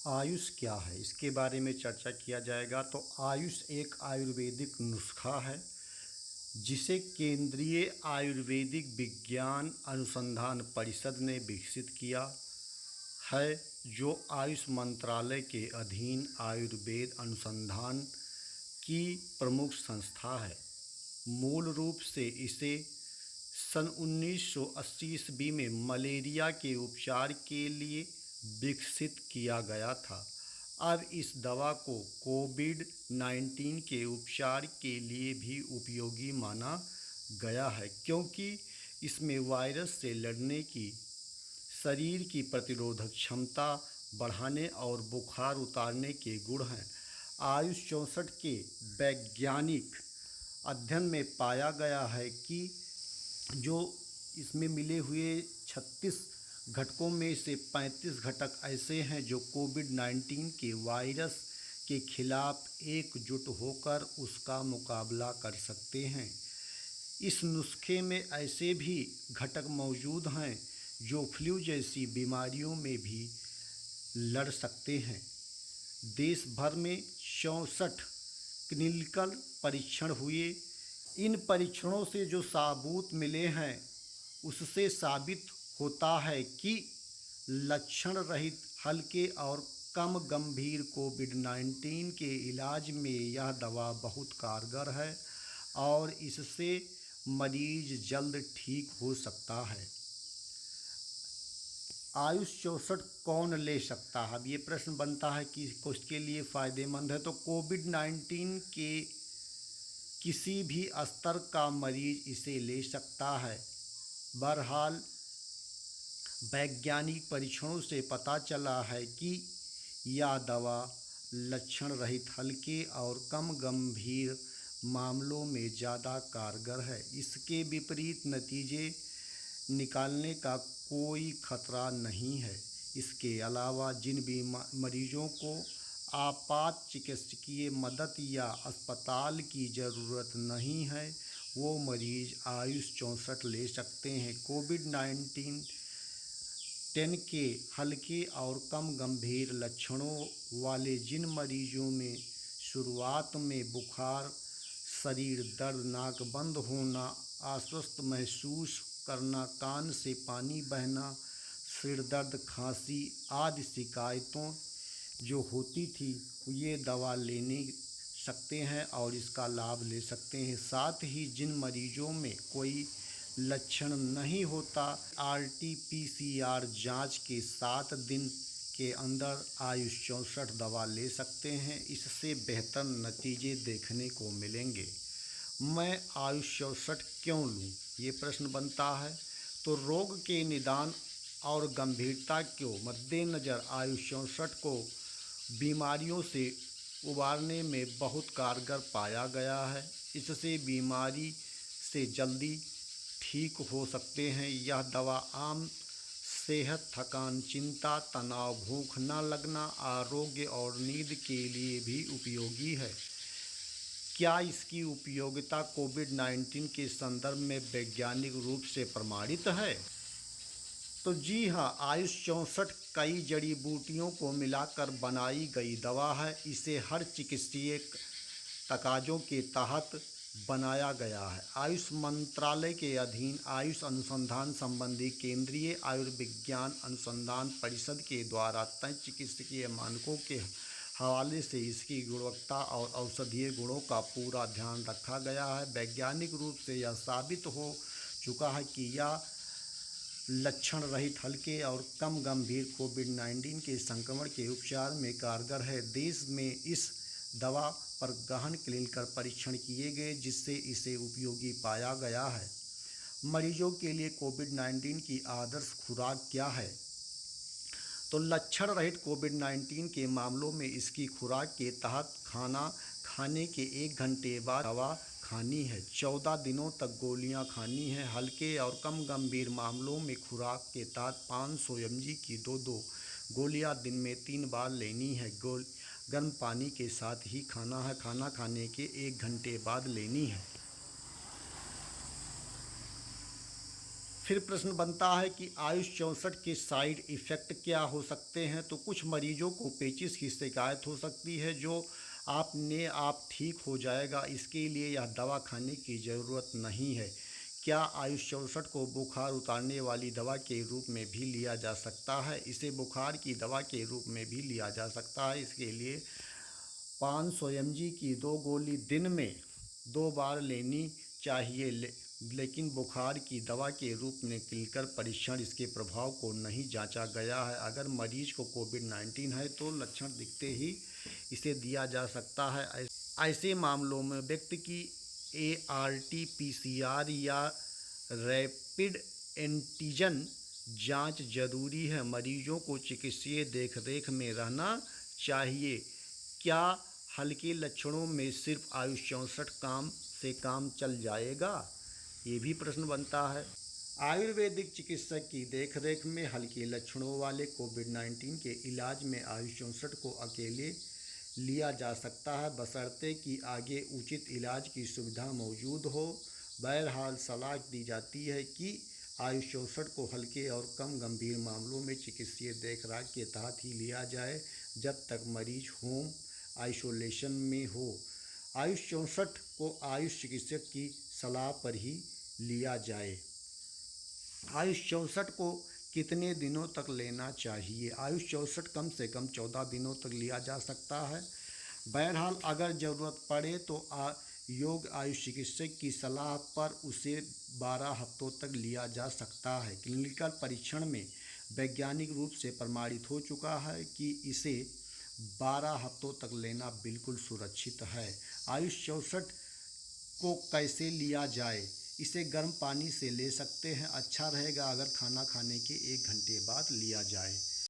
आयुष क्या है, इसके बारे में चर्चा किया जाएगा। तो आयुष एक आयुर्वेदिक नुस्खा है जिसे केंद्रीय आयुर्वेदिक विज्ञान अनुसंधान परिषद ने विकसित किया है, जो आयुष मंत्रालय के अधीन आयुर्वेद अनुसंधान की प्रमुख संस्था है। मूल रूप से इसे सन 1980 ईस्वी में मलेरिया के उपचार के लिए विकसित किया गया था। अब इस दवा को कोविड-19 के उपचार के लिए भी उपयोगी माना गया है, क्योंकि इसमें वायरस से लड़ने की, शरीर की प्रतिरोधक क्षमता बढ़ाने और बुखार उतारने के गुण हैं। आयुष 64 के वैज्ञानिक अध्ययन में पाया गया है कि जो इसमें मिले हुए 36 घटकों में से 35 घटक ऐसे हैं जो कोविड-19 के वायरस के खिलाफ एकजुट होकर उसका मुकाबला कर सकते हैं। इस नुस्खे में ऐसे भी घटक मौजूद हैं जो फ्लू जैसी बीमारियों में भी लड़ सकते हैं। देश भर में 64 क्लिनिकल परीक्षण हुए। इन परीक्षणों से जो सबूत मिले हैं उससे साबित होता है कि लक्षण रहित हल्के और कम गंभीर कोविड-19 के इलाज में यह दवा बहुत कारगर है और इससे मरीज जल्द ठीक हो सकता है। आयुष 64 कौन ले सकता है? अब ये प्रश्न बनता है कि किसके लिए फ़ायदेमंद है। तो कोविड-19 के किसी भी स्तर का मरीज इसे ले सकता है। बहरहाल वैज्ञानिक परीक्षणों से पता चला है कि यह दवा लक्षण रहित हल्के और कम गंभीर मामलों में ज़्यादा कारगर है। इसके विपरीत नतीजे निकालने का कोई खतरा नहीं है। इसके अलावा जिन भी मरीजों को आपात चिकित्सकीय मदद या अस्पताल की ज़रूरत नहीं है, वो मरीज आयुष 64 ले सकते हैं। कोविड-19 के हल्के और कम गंभीर लक्षणों वाले जिन मरीजों में शुरुआत में बुखार, शरीर दर्द, नाक बंद होना, अस्वस्थ महसूस करना, कान से पानी बहना, सिर दर्द, खांसी आदि शिकायतों जो होती थी, ये दवा लेने सकते हैं और इसका लाभ ले सकते हैं। साथ ही जिन मरीजों में कोई लक्षण नहीं होता, RT-PCR जांच के 7 दिन के अंदर आयुष 64 दवा ले सकते हैं। इससे बेहतर नतीजे देखने को मिलेंगे। मैं आयुष 64 क्यों लूँ, ये प्रश्न बनता है। तो रोग के निदान और गंभीरता को मद्देनज़र आयुष 64 को बीमारियों से उबारने में बहुत कारगर पाया गया है। इससे बीमारी से जल्दी ठीक हो सकते हैं। यह दवा आम सेहत, थकान, चिंता, तनाव, भूख न लगना, आरोग्य और नींद के लिए भी उपयोगी है। क्या इसकी उपयोगिता कोविड-19 के संदर्भ में वैज्ञानिक रूप से प्रमाणित है? तो जी हाँ, आयुष 64 कई जड़ी बूटियों को मिलाकर बनाई गई दवा है। इसे हर चिकित्सीय तकाज़ों के तहत बनाया गया है। आयुष मंत्रालय के अधीन आयुष अनुसंधान संबंधी केंद्रीय आयुर्विज्ञान अनुसंधान परिषद के द्वारा तय चिकित्सकीय मानकों के हवाले से इसकी गुणवत्ता और औषधीय गुणों का पूरा ध्यान रखा गया है। वैज्ञानिक रूप से यह साबित हो चुका है कि यह लक्षण रहित हल्के और कम गंभीर कोविड-19 के संक्रमण के उपचार में कारगर है। देश में इस दवा पर गहन क्लिनिकल परीक्षण किए गए, जिससे इसे उपयोगी पाया गया है। मरीजों के लिए कोविड-19 की आदर्श खुराक क्या है? तो लक्षण रहित कोविड-19 के मामलों में इसकी खुराक के तहत खाना खाने के 1 घंटे बाद दवा खानी है। 14 दिनों तक गोलियां खानी है। हल्के और कम गंभीर मामलों में खुराक के तहत 500 mg की 2-2 गोलियां दिन में 3 बार लेनी है। गर्म पानी के साथ ही खाना है। खाना खाने के 1 घंटे बाद लेनी है। फिर प्रश्न बनता है कि आयुष 64 के साइड इफ़ेक्ट क्या हो सकते हैं। तो कुछ मरीजों को पेचिश की शिकायत हो सकती है जो आपने आप ठीक हो जाएगा, इसके लिए यह दवा खाने की ज़रूरत नहीं है। क्या आयुष 64 को बुखार उतारने वाली दवा के रूप में भी लिया जा सकता है? इसे बुखार की दवा के रूप में भी लिया जा सकता है। इसके लिए 500 mg की 2 गोली दिन में 2 बार लेनी चाहिए, लेकिन बुखार की दवा के रूप में क्लिनिकल परीक्षण इसके प्रभाव को नहीं जांचा गया है। अगर मरीज को कोविड-19 है तो लक्षण दिखते ही इसे दिया जा सकता है। ऐसे मामलों में व्यक्ति की ART-PCR या रैपिड एंटीजन जांच जरूरी है। मरीजों को चिकित्सकीय देखरेख में रहना चाहिए। क्या हल्के लक्षणों में सिर्फ आयुष 64 काम चल जाएगा? ये भी प्रश्न बनता है। आयुर्वेदिक चिकित्सक की देखरेख में हल्के लक्षणों वाले कोविड-19 के इलाज में आयुष 64 को अकेले लिया जा सकता है, बशर्ते कि आगे उचित इलाज की सुविधा मौजूद हो। बहरहाल सलाह दी जाती है कि आयुष 64 को हल्के और कम गंभीर मामलों में चिकित्सकीय देखरेख के तहत ही लिया जाए, जब तक मरीज होम आइसोलेशन में हो। आयुष 64 को आयुष चिकित्सक की सलाह पर ही लिया जाए। आयुष 64 को कितने दिनों तक लेना चाहिए? आयुष 64 कम से कम 14 दिनों तक लिया जा सकता है। बहरहाल अगर ज़रूरत पड़े तो योग आयुष चिकित्सक की सलाह पर उसे 12 हफ्तों तक लिया जा सकता है। क्लिनिकल परीक्षण में वैज्ञानिक रूप से प्रमाणित हो चुका है कि इसे 12 हफ्तों तक लेना बिल्कुल सुरक्षित है। आयुष 64 को कैसे लिया जाए? इसे गर्म पानी से ले सकते हैं। अच्छा रहेगा अगर खाना खाने के 1 घंटे बाद लिया जाए।